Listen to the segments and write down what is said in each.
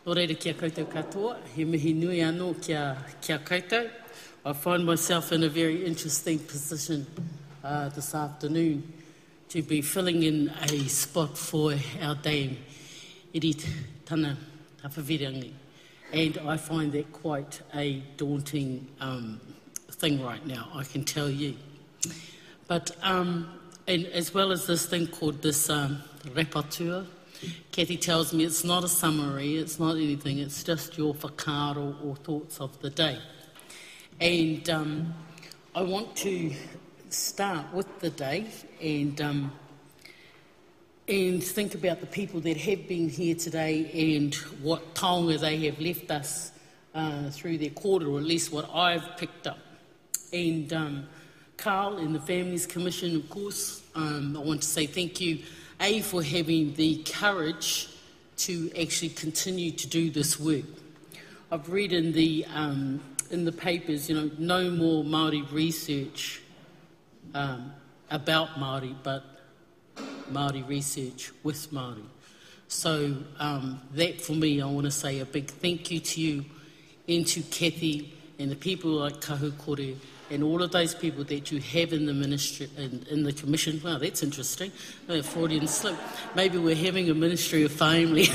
Nō reira kia koutou katoa, he mihi nui anō kia koutou. I find myself in a very interesting position this afternoon to be filling in a spot for our Dame, Iri Tana Hawhawirangi. And I find that quite a daunting thing right now, I can tell you. But and as well as this thing called this repertoire, Kathy tells me it's not a summary, it's not anything, it's just your whakaaro or thoughts of the day. And I want to start with the day and think about the people that have been here today and what taonga they have left us through their quarter, or at least what I've picked up. And Carl and the Families Commission, of course, I want to say thank you, for having the courage to actually continue to do this work. I've read in the papers, no more Māori research about Māori, but Māori research with Māori. So that for me, I want to say a big thank you to you and to Kathy and the people like Kahukore and all of those people that you have in the ministry, in the commission. Wow, that's interesting. Freudian slip. Maybe we're having a ministry of family,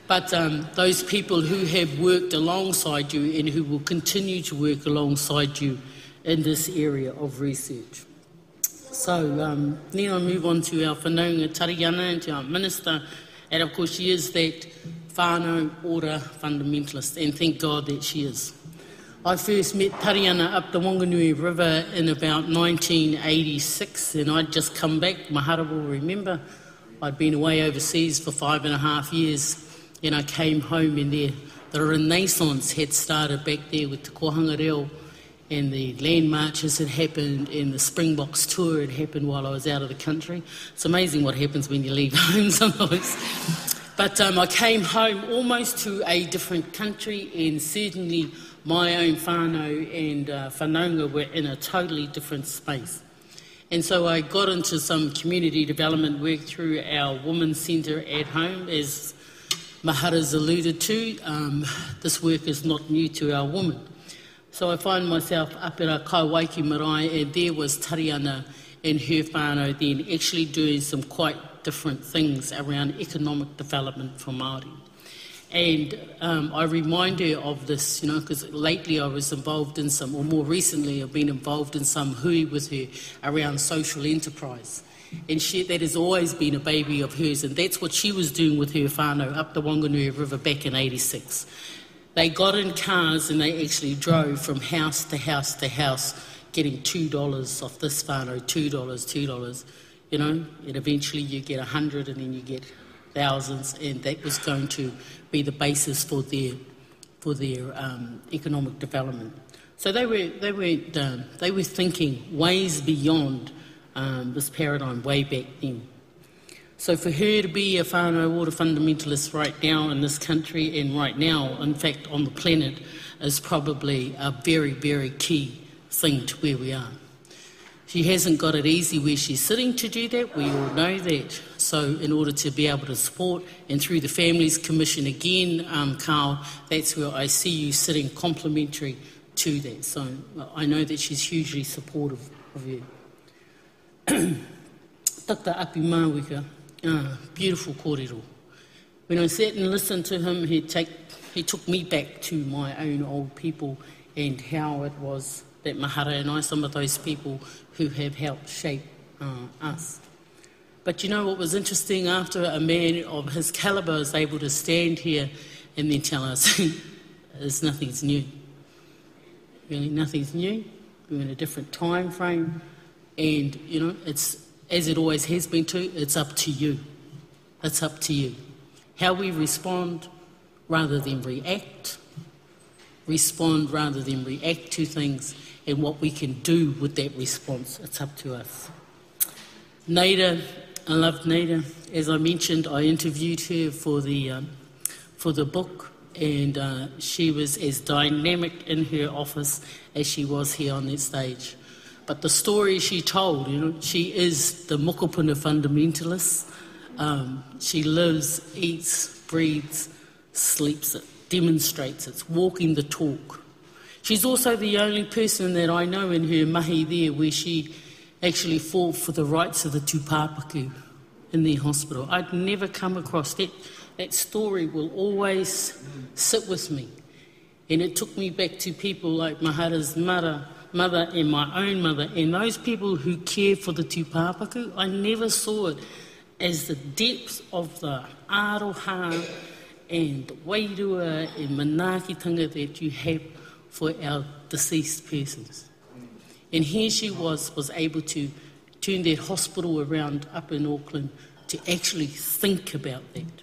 but those people who have worked alongside you and who will continue to work alongside you in this area of research. So, then I move on to our whanaunga Tariana and to our minister, and of course she is that whānau ora fundamentalist, and thank God that she is. I first met Tariana up the Wanganui River in about 1986, and I'd just come back. Mahara will remember. I'd been away overseas for 5.5 years, and I came home, and the Renaissance had started back there with the Kohanga Reo, and the land marches had happened, and the Springboks tour had happened while I was out of the country. It's amazing what happens when you leave home sometimes. But I came home almost to a different country, and certainly my own whānau and whanaunga were in a totally different space. And so I got into some community development work through our Women's Centre at home, as Mahara's alluded to. This work is not new to our women. So I find myself up at a Kaiwaiki marae, and there was Tariana and her whānau then actually doing some quite different things around economic development for Māori. And I remind her of this, because lately I was involved in some, or more recently I've been involved in some hui with her around social enterprise. And that has always been a baby of hers, and that's what she was doing with her whānau up the Wanganui River back in 86. They got in cars and they actually drove from house to house to house, getting $2 off this whānau, $2, and eventually you get 100 and then you get thousands, and that was going to be the basis for their economic development. So they were thinking ways beyond this paradigm way back then. So for her to be a whānau ora fundamentalist right now in this country and right now, in fact, on the planet, is probably a very, very key thing to where we are. She hasn't got it easy where she's sitting to do that, we all know that. So in order to be able to support, and through the Families Commission again, Carl, that's where I see you sitting complementary to that. So I know that she's hugely supportive of you. Tata Api Mawika, beautiful kōrero. When I sat and listened to him, he took me back to my own old people and how it was that Mahara and I, some of those people who have helped shape us. But what was interesting, after a man of his calibre is able to stand here and then tell us nothing's new. Really, nothing's new. We're in a different time frame, and it's, as it always has been too, it's up to you. It's up to you. How we respond rather than react. Respond rather than react to things, and what we can do with that response, it's up to us. Naida, I loved Naida. As I mentioned, I interviewed her for the book, and she was as dynamic in her office as she was here on that stage. But the story she told, she is the mokopuna fundamentalist. She lives, eats, breathes, sleeps it, demonstrates it, it's walking the talk. She's also the only person that I know in her mahi there where she actually fought for the rights of the tūpāpaku in their hospital. I'd never come across that. That story will always sit with me. And it took me back to people like Mahara's mother and my own mother, and those people who care for the tūpāpaku. I never saw it as the depth of the aroha and the wairua and manaakitanga that you have for our deceased persons. And here she was able to turn that hospital around up in Auckland to actually think about that.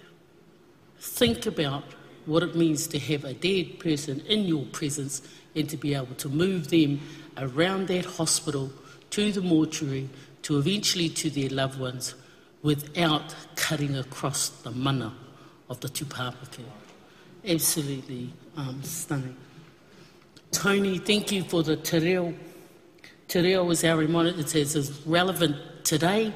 Think about what it means to have a dead person in your presence and to be able to move them around that hospital to the mortuary, to eventually to their loved ones, without cutting across the mana of the tūpāpaku. Absolutely stunning. Tony, thank you for the te reo. Te reo is our reminder. It's as relevant today,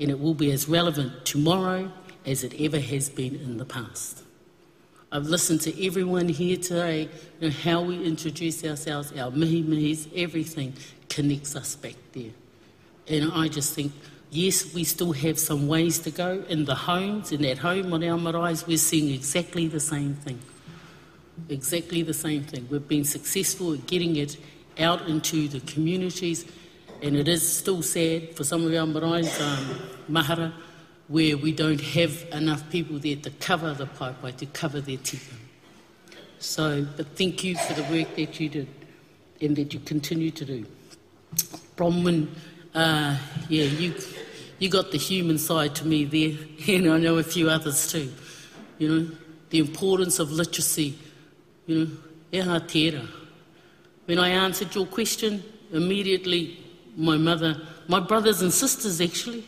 and it will be as relevant tomorrow as it ever has been in the past. I've listened to everyone here today, how we introduce ourselves, our mihi-mihis, everything connects us back there. And I just think, yes, we still have some ways to go in the homes, in that home on our maraes, we're seeing exactly the same thing. Exactly the same thing. We've been successful at getting it out into the communities, and it is still sad for some of our maraes, mahara, where we don't have enough people there to cover the paipai, to cover their tika. So, but thank you for the work that you did and that you continue to do. Bronwyn, you got the human side to me there, and I know a few others too. You know, the importance of literacy, you know, e ha tērā. When I answered your question, immediately my brothers and sisters actually,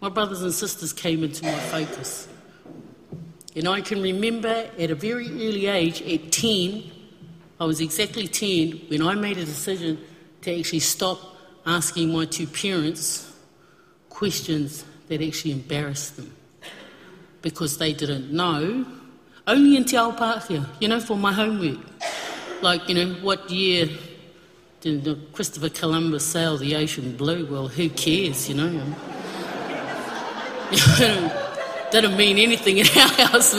my brothers and sisters came into my focus. And I can remember at a very early age, at 10, I was exactly 10, when I made a decision to actually stop asking my two parents questions that actually embarrassed them. Because they didn't know, only in Te Ao Pākehā, you know, for my homework. Like, you know, what year did Christopher Columbus sail the ocean blue? Well, who cares, you know? Didn't mean anything in our house.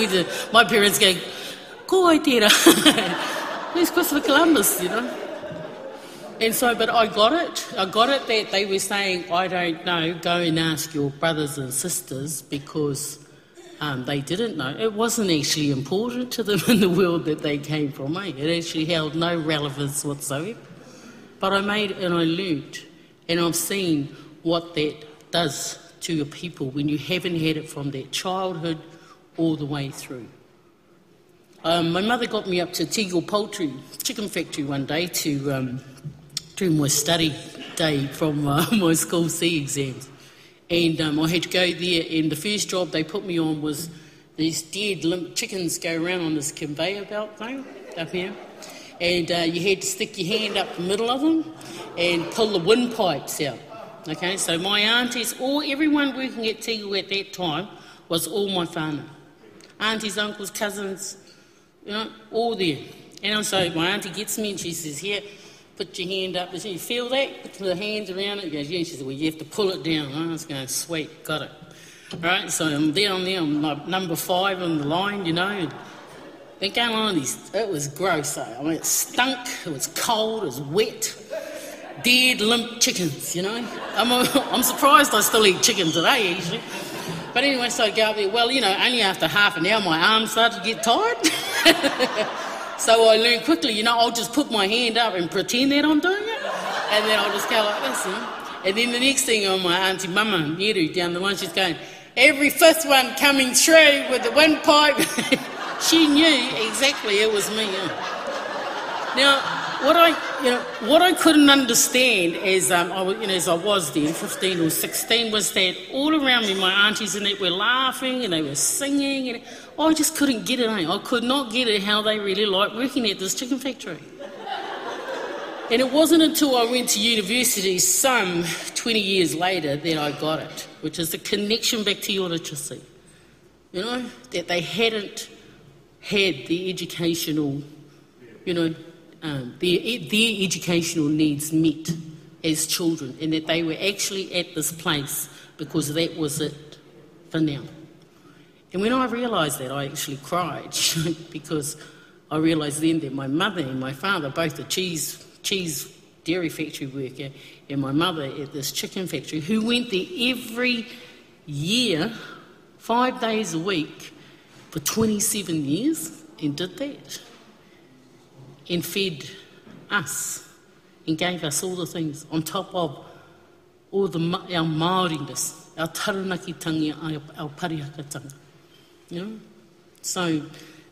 My parents go, ko ai tērā. Where's Christopher Columbus, you know? And so, but I got it that they were saying, I don't know, go and ask your brothers and sisters, because they didn't know. It wasn't actually important to them in the world that they came from. It actually held no relevance whatsoever. But I made and I learnt, and I've seen what that does to your people when you haven't had it from their childhood all the way through. My mother got me up to Tegel Poultry chicken factory one day to do my study day from my school C exams. And I had to go there, and the first job they put me on was these dead limp chickens go around on this conveyor belt thing up here. And you had to stick your hand up the middle of them and pull the windpipes out. Okay, so my aunties, everyone working at Tegel at that time was all my whānau. Aunties, uncles, cousins, you know, all there. And so my auntie gets me and she says, here, put your hand up. You feel that? Put the hands around it. She goes, yeah. She says, well, you have to pull it down. I was going, sweet, got it. All right, so I'm down there, I'm like number 5 on the line, you know. And they're going on these, it was gross, though. I mean, it stunk, it was cold, it was wet. Dead, limp chickens, you know. I'm surprised I still eat chicken today, actually. But anyway, so I go up there. Well, you know, only after half an hour my arms started to get tired. So I learned quickly, you know, I'll just put my hand up and pretend that I'm doing it. And then I'll just go like this, you know. And then the next thing on my auntie Mama, Neru, down the one, she's going, every 5th one coming through with the windpipe. She knew exactly it was me. Now, what I couldn't understand as I was then, 15 or 16, was that all around me, my aunties and that were laughing and they were singing, and I just couldn't get it. I could not get it how they really liked working at this chicken factory. And it wasn't until I went to university some 20 years later that I got it, which is the connection back to your literacy. you know, that they hadn't had the educational, you know, their educational needs met as children, and that they were actually at this place because that was it for now. And when I realised that, I actually cried because I realised then that my mother and my father, both a cheese dairy factory worker, and my mother at this chicken factory, who went there every year, 5 days a week, for 27 years, and did that, and fed us, and gave us all the things, on top of all our Māoriness, our taranaki-tangi, our pariakatanga. You know? So,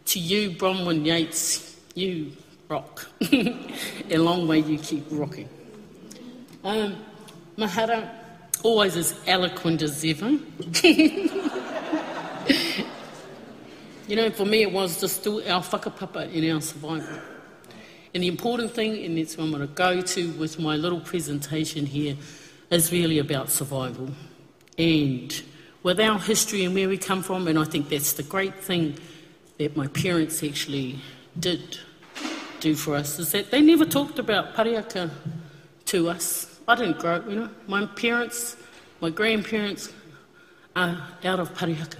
to you, Bronwyn Yates, you rock. And long may you keep rocking. Mahara, always as eloquent as ever. You know, for me it was just still our whakapapa in our survival. And the important thing, and that's what I'm going to go to with my little presentation here, is really about survival. And with our history and where we come from, and I think that's the great thing that my parents actually did do for us, is that they never talked about pariaka to us. I didn't grow up, you know. My parents, my grandparents are out of pariaka.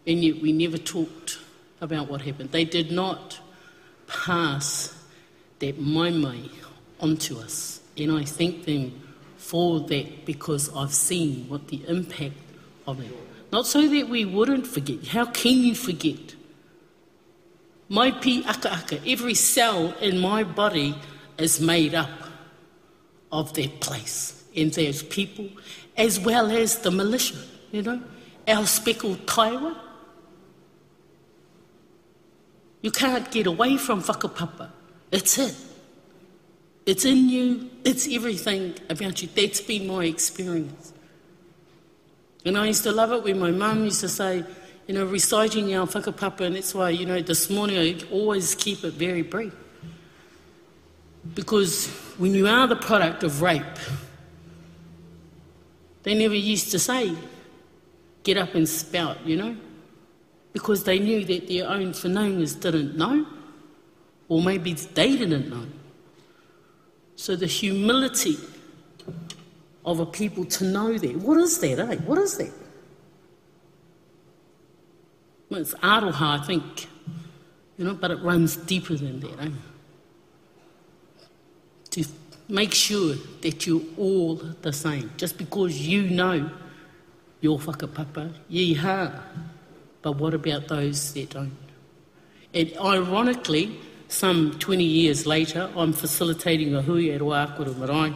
And yet we never talked about what happened. They did not pass that maimai onto us. And I thank them for that, because I've seen what the impact of it. Not so that we wouldn't forget. How can you forget? My pi aka aka, every cell in my body is made up of that place and those people, as well as the militia, you know, our speckled kaiwa. You can't get away from whakapapa. It's it. It's in you. It's everything about you. That's been my experience. And I used to love it when my mum used to say, you know, reciting our whakapapa, and that's why, you know, this morning I always keep it very brief. Because when you are the product of rape, they never used to say, get up and spout, you know, because they knew that their own whanaungas didn't know, or maybe they didn't know. So the humility of a people to know that. What is that, eh? What is that? Well, it's aroha, I think, you know, but it runs deeper than that, eh? To make sure that you're all the same. Just because you know your whakapapa, yeeha. But what about those that don't? And ironically, some 20 years later, I'm facilitating a hui at Wākura Marae,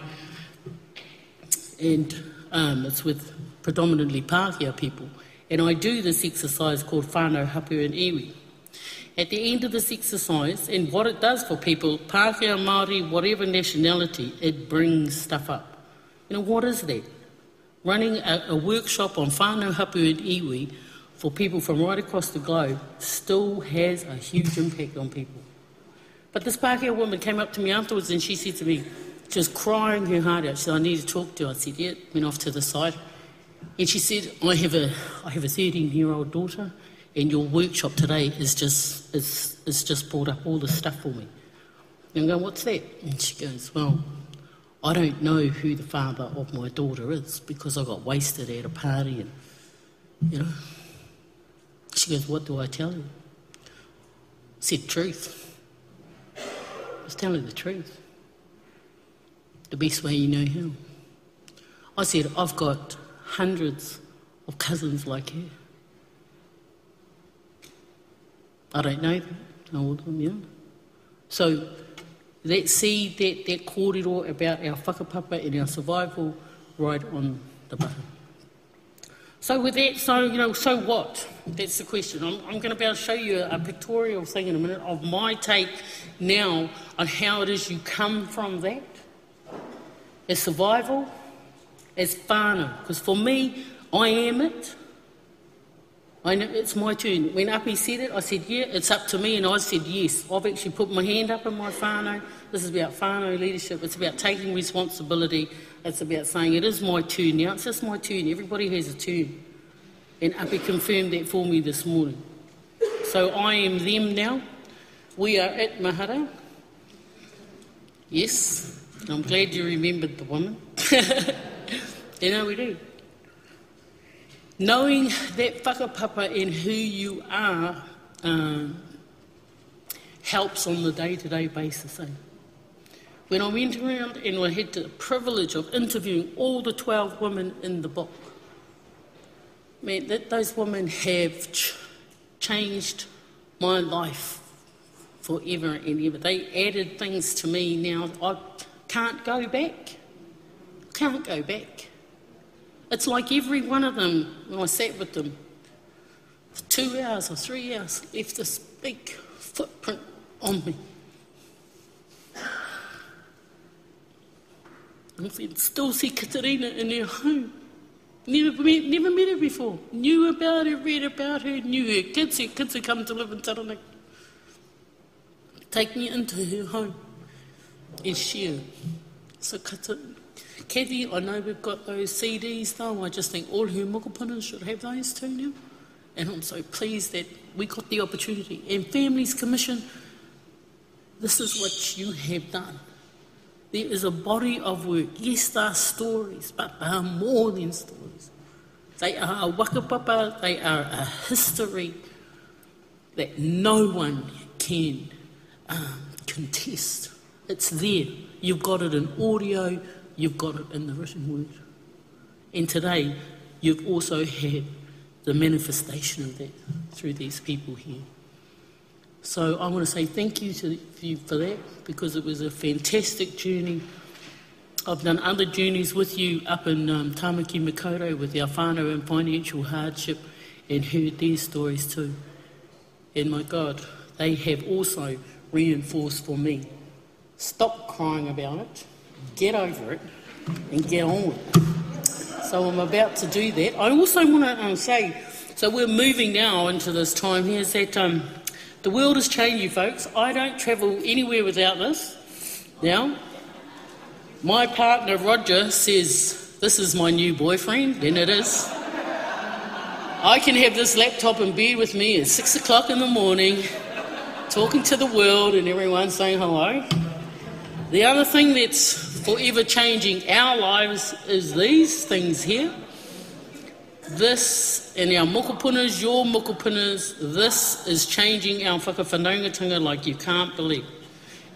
and it's with predominantly Pākehā people. And I do this exercise called whānau hapu and iwi. At the end of this exercise, and what it does for people, Pākehā, Māori, whatever nationality, it brings stuff up. You know, what is that? Running a workshop on whānau hapu and iwi for people from right across the globe still has a huge impact on people. But this Pākehā woman came up to me afterwards and she said to me, she was crying her heart out. She said, I need to talk to you. I said, yeah, went off to the side. And she said, I have a 13-year-old daughter, and your workshop today is just brought up all this stuff for me. And I'm going, what's that? And she goes, well, I don't know who the father of my daughter is because I got wasted at a party and, you know. She goes, what do I tell you? I said, truth. I was telling the truth. The best way you know how. I said, I've got hundreds of cousins like her. I don't know them, all of them, you know. So that seed, that kōrero about our whakapapa and our survival right on the button. So with that, so what? That's the question. I'm going to be able to show you a pictorial thing in a minute of my take now on how it is you come from that. As survival, as whānau. Because for me, I am it. I know it's my turn. When Api said it, I said, yeah, it's up to me, and I said yes. I've actually put my hand up in my whānau. This is about whānau leadership. It's about taking responsibility. It's about saying it is my turn now. It's just my turn. Everybody has a turn. And Api confirmed that for me this morning. So I am them now. We are at Mahara. Yes, I'm glad you remembered the woman. You know we do. Knowing that whakapapa and who you are helps on the day-to-day basis. Eh? When I went around and I had the privilege of interviewing all the 12 women in the book, man, those women have changed my life forever and ever. They added things to me now. I can't go back. Can't go back. It's like every one of them, when I sat with them for 2 hours or 3 hours, left this big footprint on me. I can still see Katerina in her home. Never met her before. Knew about her, read about her, knew her kids who come to live in Taranaki. Take me into her home and share. So Kathy, I know we've got those CDs though. I just think all her mokopunas should have those too now. And I'm so pleased that we got the opportunity. And Families Commission, this is what you have done. There is a body of work. Yes, there are stories, but they are more than stories. They are a wakapapa, they are a history that no one can contest. It's there. You've got it in audio, you've got it in the written word. And today, you've also had the manifestation of that through these people here. So I want to say thank you to you for that, because it was a fantastic journey. I've done other journeys with you up in Tamaki Makaurau with our whānau in financial hardship and heard their stories too. And my God, they have also reinforced for me. Stop crying about it, get over it and get on with it. So I'm about to do that. I also want to say, so we're moving now into this time here, is that the world is changing, folks. I don't travel anywhere without this. Now, my partner Roger says, this is my new boyfriend, and it is. I can have this laptop in bed with me at 6 o'clock in the morning, talking to the world and everyone saying hello. The other thing that's forever changing our lives is these things here. This, and our mokopunas, your mokopunas, this is changing our whakawhanaungatanga like you can't believe.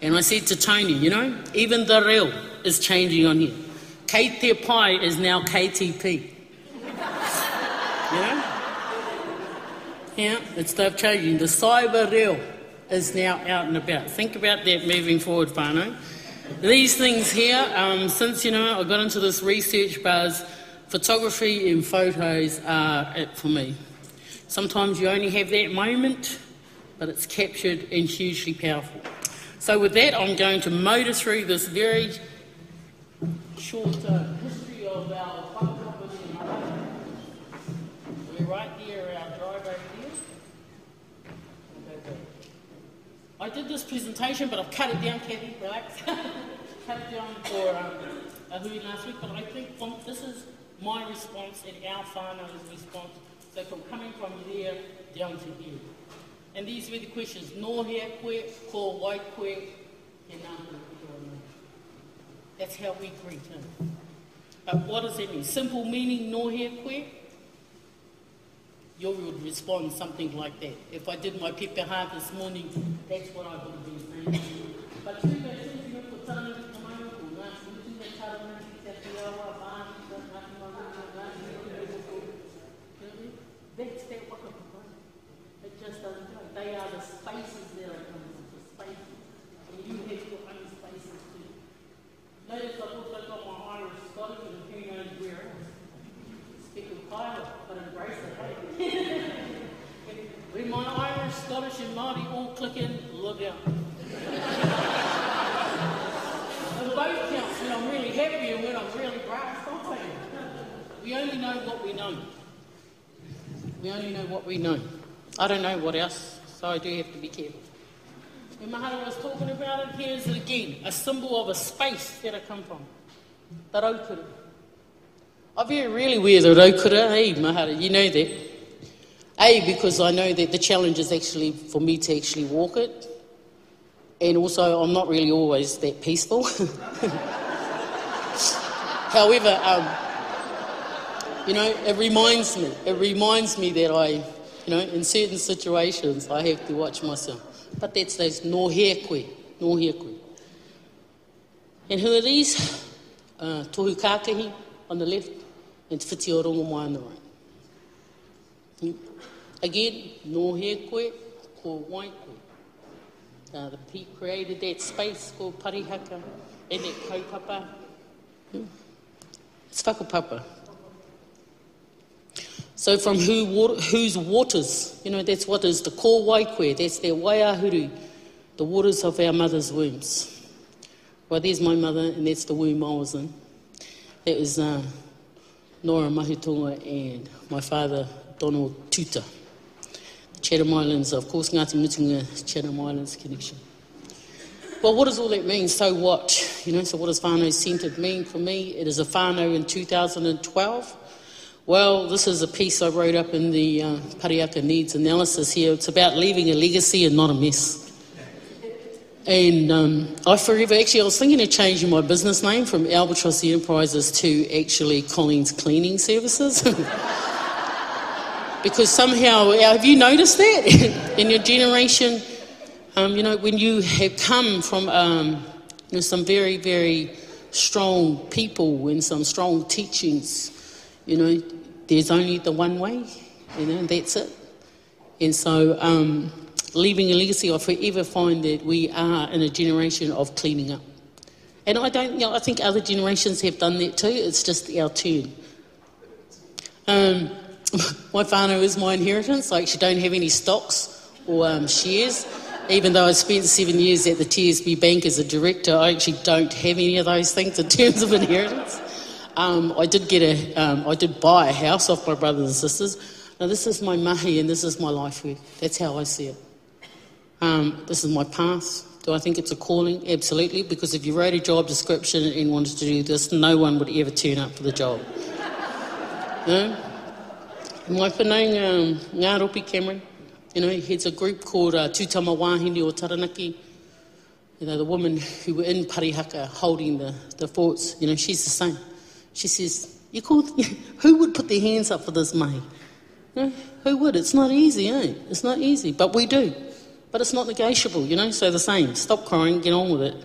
And I said to Tony, you know, even the reo is changing on here. Kei te pai is now KTP. You know? Yeah, it's stuff changing. The cyber reo is now out and about. Think about that moving forward, whānau. These things here, since, you know, I got into this research buzz, photography and photos are it for me. Sometimes you only have that moment, but it's captured and hugely powerful. So with that, I'm going to motor through this very short history of our whakapapas and Ara. We're right here, our drive over there. I did this presentation, but I've cut it down, Kathy, relax. Cut it down for a hui last week, but I think this is my response and our whānau's response. So from coming from there down to here. And these were the questions. No hair koe, ko wai koe, he nāku. That's how we greet him. What does that mean? Simple meaning, no hair koe? You would respond something like that. If I did my pipitea this morning, that's what I would have been saying. But you guys think you put something in the mind, or not, you think they tell them that they are that's that whakapapa. It just doesn't go. They are the spaces that are coming from, the spaces. And you have your own spaces too. Notice I've also got my Irish Scottish and who knows where else. Speak of pilot, but embrace it, hey? When my Irish, Scottish and Māori all click in, look out. And both counts when I'm really happy and when I'm really brass, don't they? We only know what we know. We only know what we know. I don't know what else, so I do have to be careful. When Mahara was talking about it, here's it again, a symbol of a space that I come from. The raukura. I'm very rarely wear the raukura, hey Mahara, you know that. Because I know that the challenge is actually for me to actually walk it. And also, I'm not really always that peaceful. However, it reminds me that in certain situations, I have to watch myself. But that's those no hair koe. And who are these? Tohu Kākahi on the left, and Te Whiti o Rongomoa on the right. Again, no hair koe, ko wai koe. The Pete created that space called parihaka, and that kaupapa. It's whakapapa. So from whose waters, that's what is the ko waikoe, that's their waiahuru, the waters of our mother's wombs. Well, there's my mother, and that's the womb I was in. That was Nora Mahutonga and my father, Donald Tuuta. Chatham Islands, of course, Ngāti Mutunga, Chatham Islands connection. Well, what does all that mean? So what? So what does whānau centred mean for me? It is a whānau in 2012. Well, this is a piece I wrote up in the Pariaka Needs Analysis here. It's about leaving a legacy and not a mess. And I was thinking of changing my business name from Albatross Enterprises to actually Colleen's Cleaning Services. Because somehow, have you noticed that in your generation? When you have come from some very, very strong people and some strong teachings, there's only the one way, that's it. And so leaving a legacy, I forever find that we are in a generation of cleaning up. And I think other generations have done that too, it's just our turn. My whānau is my inheritance. I actually don't have any stocks or shares. Even though I spent 7 years at the TSB Bank as a director, I actually don't have any of those things in terms of inheritance. I did buy a house off my brothers and sisters. Now this is my mahi and this is my life work. That's how I see it. This is my path. Do I think it's a calling? Absolutely, because if you wrote a job description and wanted to do this, no one would ever turn up for the job. My whanaunga Ngā Ropi Cameron, he heads a group called Tūtama Wāhine o Taranaki. The woman who were in Parihaka holding the forts, she's the same. She says, who would put their hands up for this mahi? Who would? It's not easy, It's not easy, but we do. But it's not negotiable, so the same. Stop crying, get on with it.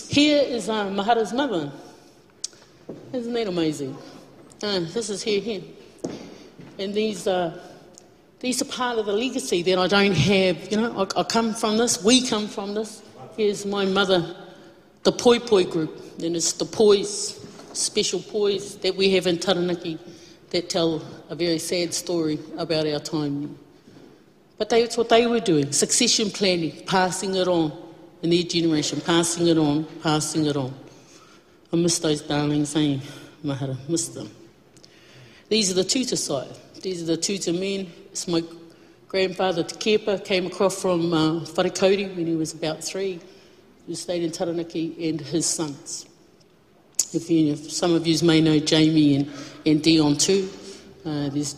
Here is Mahara's mother. Isn't that amazing? This is here. And these are part of the legacy that I don't have. I come from this, we come from this. Here's my mother, the Poi Poi group. And it's the pois, special pois that we have in Taranaki that tell a very sad story about our time. But that's what they were doing, succession planning, passing it on in their generation, passing it on. I miss those darlings, Mahara, miss them. These are the Tuuta side. These are the Tuuta men. It's my grandfather, Te Kepa, came across from Wharekauti when he was about 3. He stayed in Taranaki, and his sons. If some of you may know Jamie and Dion too. There's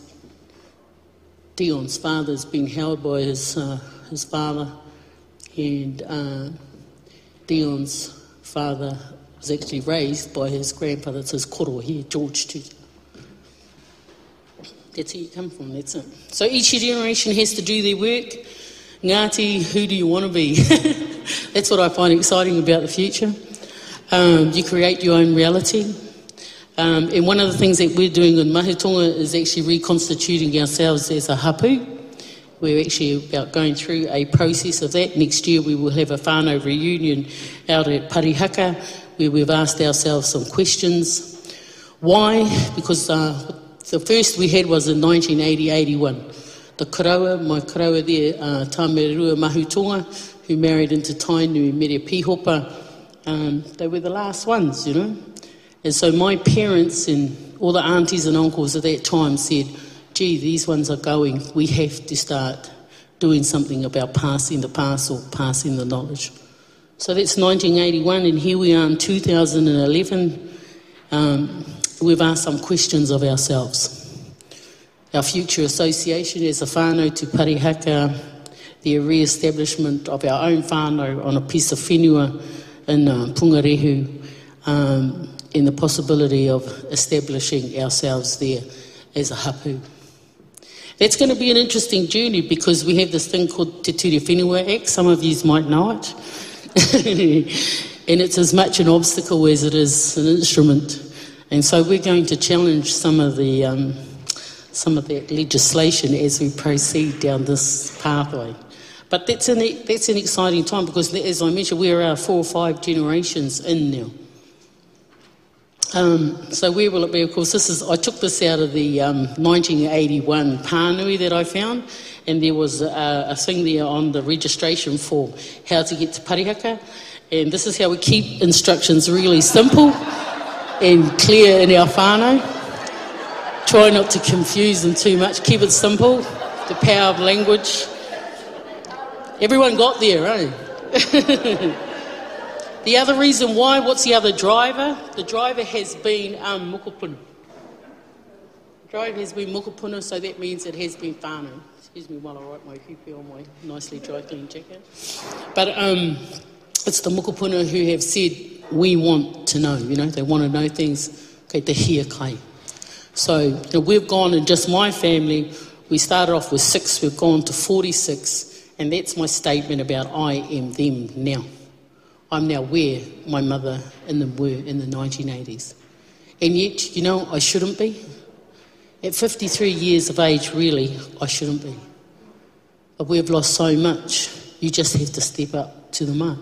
Dion's father's been held by his father, and Dion's father was actually raised by his grandfather. It's his koro here, George Tuuta. That's where you come from, that's it. So each generation has to do their work. Ngāti, who do you want to be? That's what I find exciting about the future. You create your own reality. And one of the things that we're doing in Mahutonga is actually reconstituting ourselves as a hapu. We're actually about going through a process of that. Next year we will have a whānau reunion out at Parihaka where we've asked ourselves some questions. Why? Because the first we had was in 1980-81. The karaua, my karaua there, Tāmerua Mahutonga, who married into Tainu and Mere Pihopa, they were the last ones, And so my parents and all the aunties and uncles at that time said, gee, these ones are going. We have to start doing something about passing the parcel, passing the knowledge. So that's 1981, and here we are in 2011. We've asked some questions of ourselves. our future association as a whānau to Parihaka, the re-establishment of our own whānau on a piece of whenua in Pungarehu, and the possibility of establishing ourselves there as a hapu. That's going to be an interesting journey because we have this thing called Te Ture Whenua Act. Some of you might know it. And it's as much an obstacle as it is an instrument. And so we're going to challenge some of that legislation as we proceed down this pathway. But that's an exciting time because, as I mentioned, we're 4 or 5 generations in now. So where will it be? Of course, I took this out of the 1981 pānui that I found, and there was a thing there on the registration form, how to get to Parihaka, and this is how we keep instructions really simple and clear in our whānau. Try not to confuse them too much, keep it simple, the power of language. Everyone got there, eh? The other reason why, what's the other driver? The driver has been mokopuna. The driver has been mokopuna, so that means it has been whānau. Excuse me while I write my hupi on my nicely dry clean jacket. But it's the mokopuna who have said, we want to know, they want to know things, okay, te hia kai. So we've gone, in just my family, we started off with 6, we've gone to 46, and that's my statement about I am them now. I'm now where my mother and them were in the 1980s. And yet, I shouldn't be. At 53 years of age, really, I shouldn't be. But we've lost so much, you just have to step up to the mark.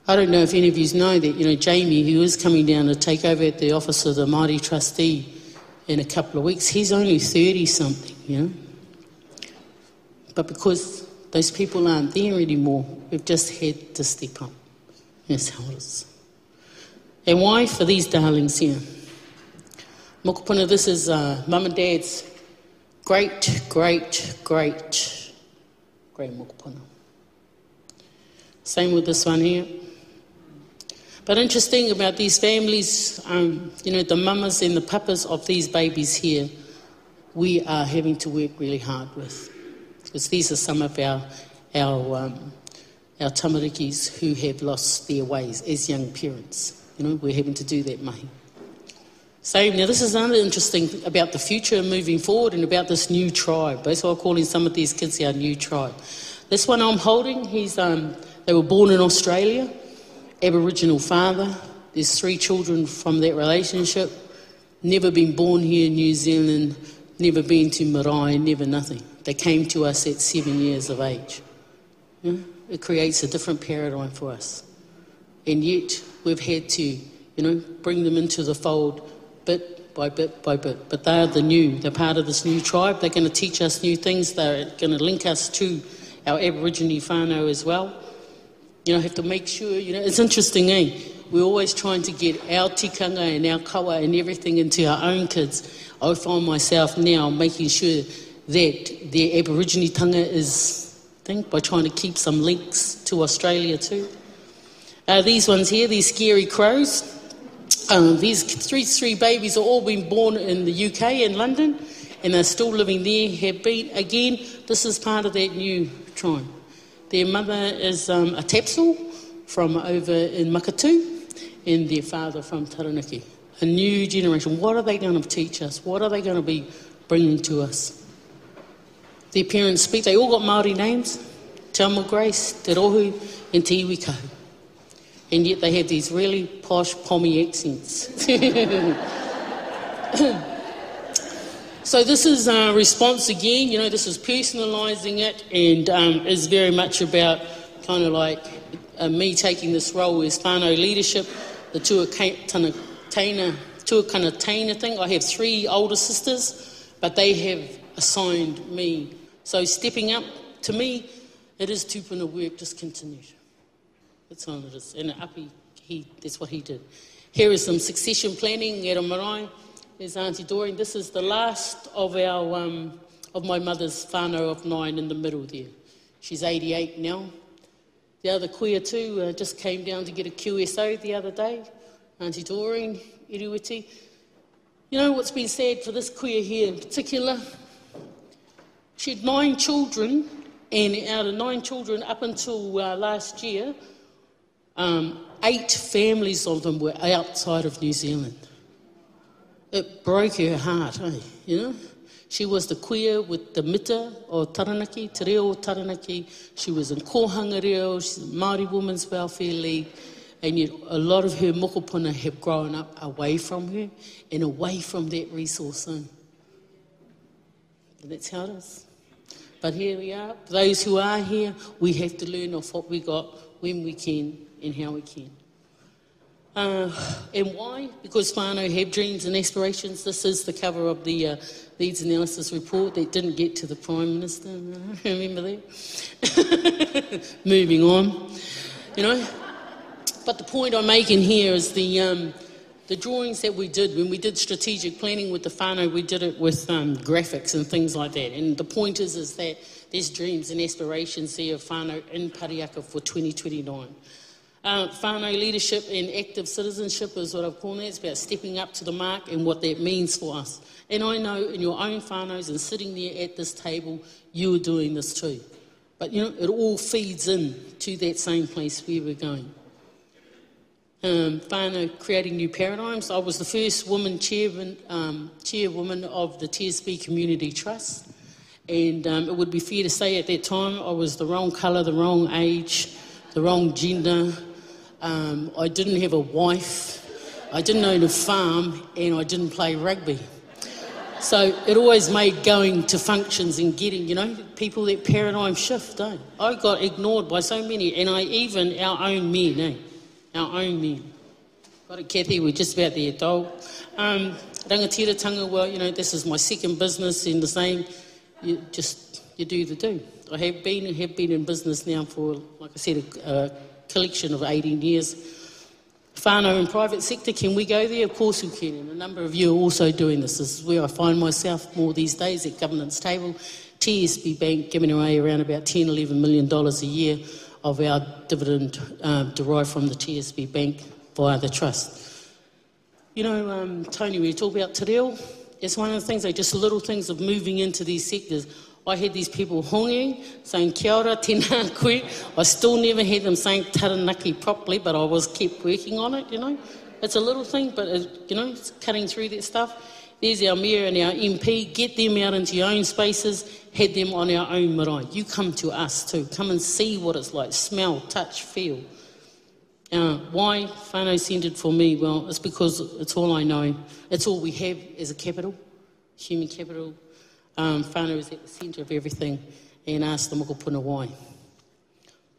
I don't know if any of you know that, Jamie, who is coming down to take over at the office of the Māori trustee in a couple of weeks, he's only 30-something, But because those people aren't there anymore, we've just had to step up. That's how it is. And why? For these darlings here. Mokopuna, this is Mum and Dad's great mokopuna. Same with this one here. But interesting about these families, the mamas and the papas of these babies here, we are having to work really hard with. Because these are some of our tamarikis who have lost their ways as young parents. We're having to do that mahi. So now this is another interesting about the future moving forward and about this new tribe. That's why I'm calling some of these kids our new tribe. This one I'm holding, they were born in Australia, Aboriginal father. There's 3 children from that relationship. Never been born here in New Zealand, never been to Marae, never nothing. They came to us at 7 years of age. It creates a different paradigm for us. And yet we've had to, bring them into the fold bit by bit by bit. But they are they're part of this new tribe. They're going to teach us new things. They're going to link us to our Aborigine whānau as well. Have to make sure, it's interesting, We're always trying to get our tikanga and our kawa and everything into our own kids. I find myself now making sure that their Aborigine tanga is, by trying to keep some links to Australia too. These ones here, these scary crows. These three babies are all been born in the UK and London, and they're still living there, have been. Again, this is part of that new tribe. Their mother is a Tapsel from over in Makatu, and their father from Taranaki. A new generation. What are they going to teach us? What are they going to be bringing to us? Their parents speak. They all got Māori names. Te Amo Grace, Te Rohu, and Te Iwika. And yet they have these really posh, pommy accents. So this is a response again, this is personalising it, and is very much about kind of like me taking this role as whānau leadership, the tuakana thing. I have 3 older sisters, but they have assigned me. So stepping up, to me, it is tupuna work, just continued. That's all it is. And Api, that's what he did. Here is some succession planning at a marae. There's Auntie Doreen. This is the last of of my mother's whānau of 9 in the middle there. She's 88 now. The other kuia too just came down to get a QSO the other day. Auntie Doreen, Iriwiti. You know what's been said for this queer here in particular? She had 9 children, and out of 9 children up until last year, 8 families of them were outside of New Zealand. It broke her heart, you know? She was the queer with the mita o Taranaki, te reo o Taranaki. She was in Kohanga Reo, she's a Māori Women's Welfare League, and yet a lot of her mokopuna have grown up away from her and away from that resource. And that's how it is. But here we are. Those who are here, we have to learn off what we got, when we can, and how we can. And why? Because whānau have dreams and aspirations. This is the cover of the needs analysis report that didn't get to the Prime Minister. Remember that? Moving on, you know. But the point I'm making here is the drawings that we did when we did strategic planning with the whānau, we did it with graphics and things like that. And the point is that there's dreams and aspirations there of whānau in Pariaka for 2029. Whānau leadership and active citizenship is what I've called it. It's about stepping up to the mark and what that means for us. And I know in your own whānaus and sitting there at this table, you are doing this too. But you know, it all feeds in to that same place where we're going. Whānau creating new paradigms. I was the first woman chairwoman of the TSB Community Trust, and it would be fair to say at that time I was the wrong colour, the wrong age, the wrong gender. I didn't have a wife, I didn't own a farm, and I didn't play rugby. So it always made going to functions and getting, you know, people that paradigm shift, I got ignored by so many, and even our own men, Our own men. Got it, Kathy, we're just about there, dog. Rangatiratanga, well, you know, this is my second business, and the same, you do the do. I have been in business now for, like I said, a collection of 18 years. Whānau and private sector, can we go there? Of course we can, and a number of you are also doing this. This is where I find myself more these days, at governance table. TSB Bank giving away around about $10-11 million a year of our dividend derived from the TSB Bank via the trust. You know, Tony, we talk about te reo. It's one of the things, just little things of moving into these sectors. I had these people honging, saying kia ora, tēnā koe. I still never had them saying taranaki properly, but I kept working on it, you know. It's a little thing, but, you know, it's cutting through that stuff. There's our mayor and our MP. Get them out into your own spaces, head them on our own marae. You come to us too. Come and see what it's like. Smell, touch, feel. Why whānau-centred for me? Well, it's because it's all I know. It's all we have as a capital, human capital. Whānau is at the centre of everything, and ask the mokopuna why.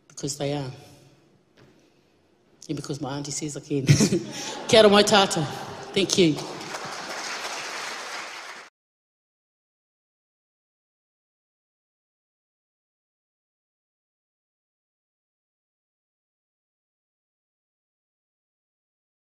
Because they are. And because my auntie says I can. Kia ora mai tātou. Thank you.